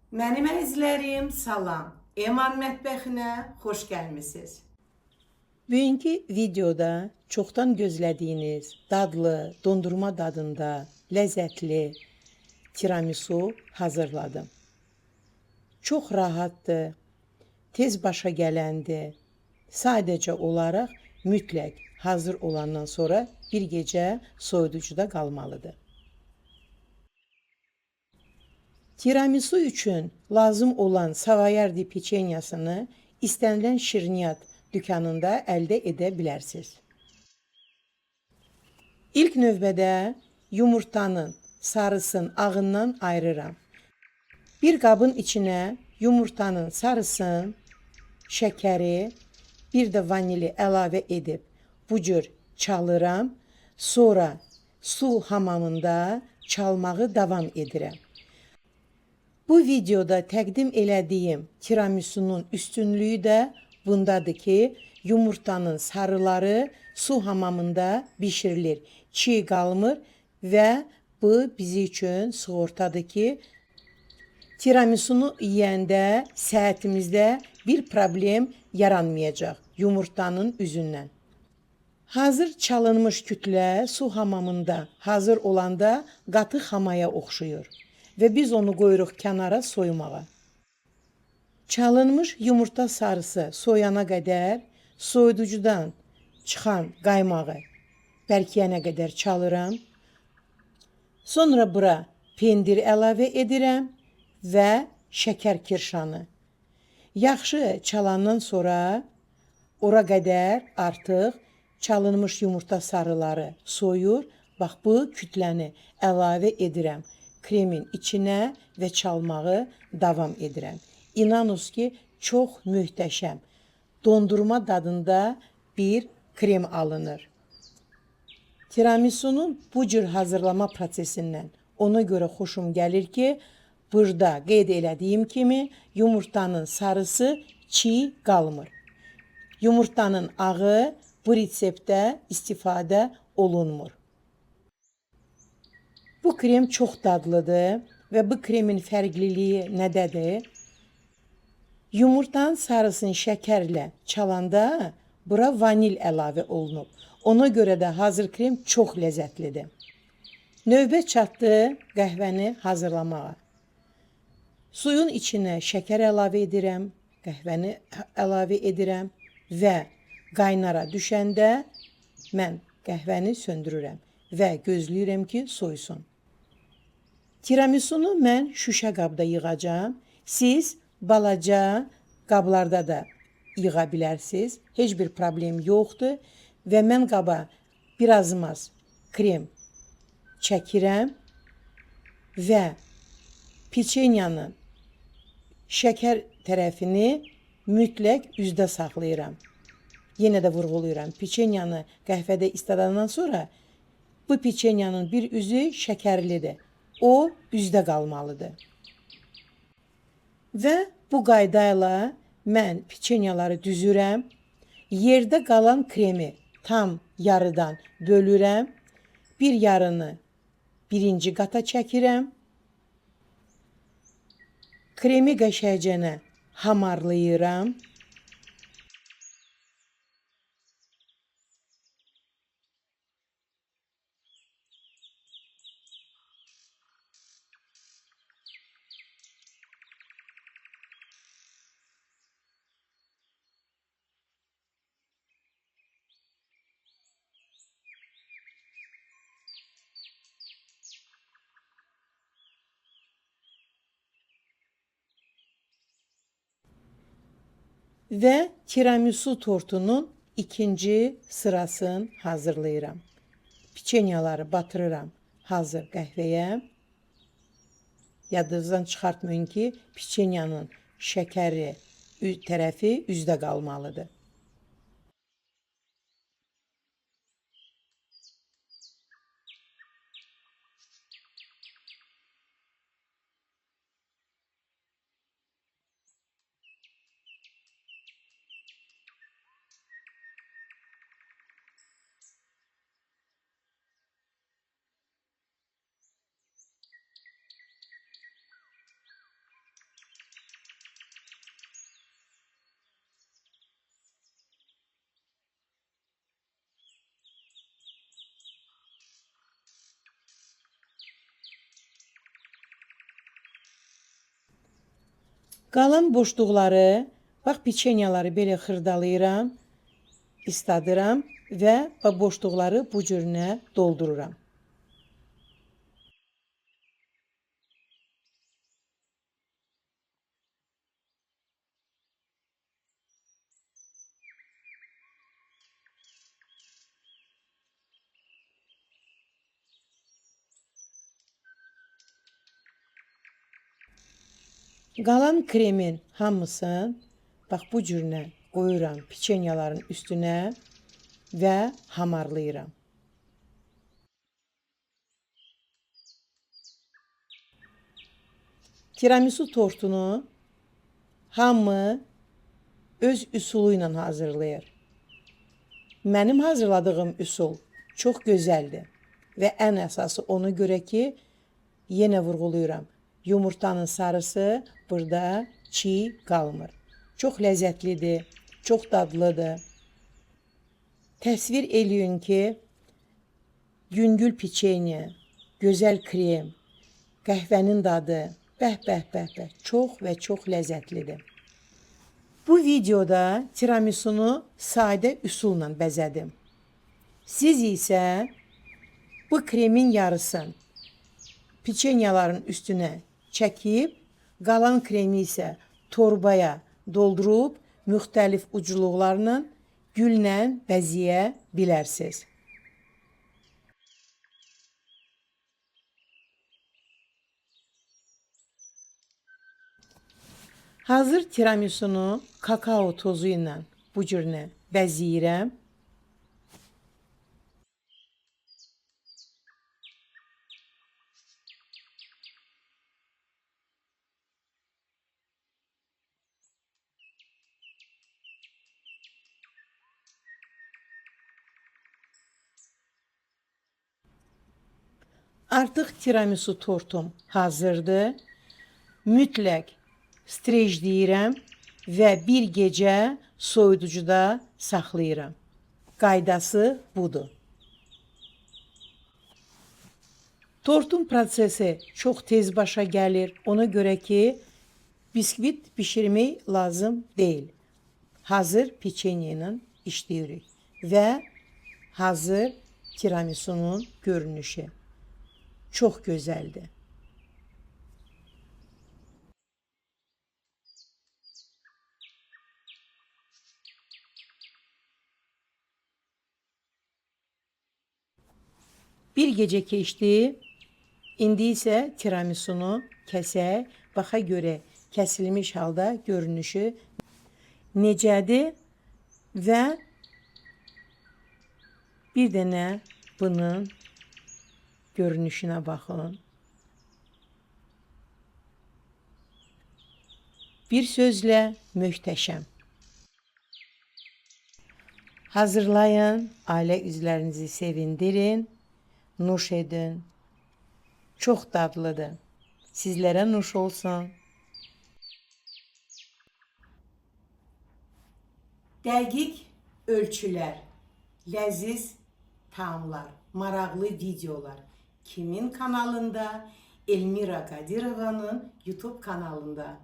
Mənim əzizlərim, salam. Eman mətbəxinə xoş gəlmisiniz. Bugünkü videoda çoxdan gözlədiyiniz dadlı, dondurma dadında, ləzzətli tiramisu hazırladım. Çox rahatdır, tez başa gələndir. Sadəcə olaraq mütləq hazır olandan sonra bir gecə soyuducuda qalmalıdır. Tiramisu üçün lazım olan Savoyardi peçenyasını istənilən şirniyyat dükanında əldə edə bilərsiniz. İlk növbədə yumurtanın sarısını ağından ayırıram. Bir qabın içinə yumurtanın sarısını, şəkəri, bir də vanili əlavə edib bu cür çalıram. Sonra su hamamında çalmağı davam edirəm. Bu videoda təqdim elədiyim tiramisunun üstünlüyü də bundadır ki, yumurtanın sarıları su hamamında bişirilir, çiğ qalmır və bu bizi üçün sığortadır ki, tiramisunu yeyəndə səhhətimizdə bir problem yaranmayacaq yumurtanın üzündən. Hazır çalınmış kütlə su hamamında hazır olanda qatı xamaya oxşuyur və biz onu qoyuruq kənara soyumağa. Çalınmış yumurta sarısı soyana qədər soyuducudan çıxan qaymağı bərkiyənə qədər çalıram. Sonra bura pendir əlavə edirəm və şəkər kirşanı. Yaxşı çalandan sonra ora qədər artıq çalınmış yumurta sarıları soyur. Bax bu kütləni əlavə edirəm kremin içinə və çalmağı davam edirəm. İnanın ki, çox möhtəşəm, dondurma dadında bir krem alınır. Tiramisunun bu cür hazırlama prosesindən ona görə xoşum gəlir ki, burada qeyd elədiyim kimi yumurtanın sarısı çiğ qalmır. Yumurtanın ağı bu reseptdə istifadə olunmur. Bu krem çox dadlıdır və bu kremin fərqliliyi nədədir? Yumurtanın sarısını şəkərlə çalanda bura vanil əlavə olunub. Ona görə də hazır krem çox ləzzətlidir. Növbə çatdı qəhvəni hazırlamağa. Suyun içinə şəkər əlavə edirəm, qəhvəni əlavə edirəm və qaynara düşəndə mən qəhvəni söndürürəm və gözləyirəm ki, soysun. Tiramisunu mən şüşə qabda yığacağam. Siz balaca qablarda da yığa bilərsiniz. Heç bir problem yoxdur və mən qaba birazmaz krem çəkirəm və peçenyanın şəkər tərəfini mütləq üzdə saxlayıram. Yenə də vurğulayıram. Peçenyanı qəhvədə isladandan sonra bu peçenyanın bir üzü şəkərlidir. O üzdə qalmalıdır. Və bu qaydayla mən peçenyaları düzürəm. Yerdə qalan kremi tam yarıdan bölürəm. Bir yarını birinci qata çəkirəm. Kremi qəşəngcənə hamarlayıram. Və tiramisu tortunun ikinci sırasını hazırlayıram. Peçenyaları batırıram hazır qəhvəyə. Yadınızdan çıxartmayın ki, peçenyanın şəkəri tərəfi üzdə qalmalıdır. Qalan boşluqları, bax piçenyaları belə xırdalayıram, isladıram və boşluqları bu cürünə doldururam. Qalan kremin hamısını bax bu cürünə qoyuram piçenyaların üstünə və hamarlayıram. Tiramisu tortunu hamı öz üsulu ilə hazırlayır. Mənim hazırladığım üsul çox gözəldir və ən əsası ona görə ki, yenə vurğulayıram, yumurtanın sarısı burada çiğ qalmır. Çox ləzzətlidir, çox dadlıdır. Təsvir eləyin ki, yüngül piçenya, gözəl krem, qəhvənin dadı, bəh, çox və çox ləzzətlidir. Bu videoda tiramisunu sadə üsulla bəzədim. Siz isə bu kremin yarısını piçenyaların üstünə çəkib, qalan kremi isə torbaya doldurub, müxtəlif ucluqlarla güllə bəzəyə bilərsiniz. Hazır tiramisunu kakao tozu ilə bu cürünə bəzəyirəm. Artıq tiramisu tortum hazırdır. Mütləq strejləyirəm və bir gecə soyuducuda saxlayıram. Qaydası budur. Tortun prosesi çox tez başa gəlir. Ona görə ki, biskvit bişirmək lazım deyil. Hazır piçenya ilə işləyirik və hazır tiramisunun görünüşü çox gözəldir. Bir gecə keçdi. İndi isə tiramisunu kəsək, baxa görə kəsilmiş halda görünüşü necədir və bir dənə bunun görünüşünə baxın. Bir sözlə möhtəşəm. Hazırlayın, ailə üzvlərinizi sevindirin, nuş edin. Çox dadlıdır. Sizlərə nuş olsun. Dəqiq ölçülər, ləziz taamlar, maraqlı videolar kimin kanalında? Elmira Qadirovanın YouTube kanalında.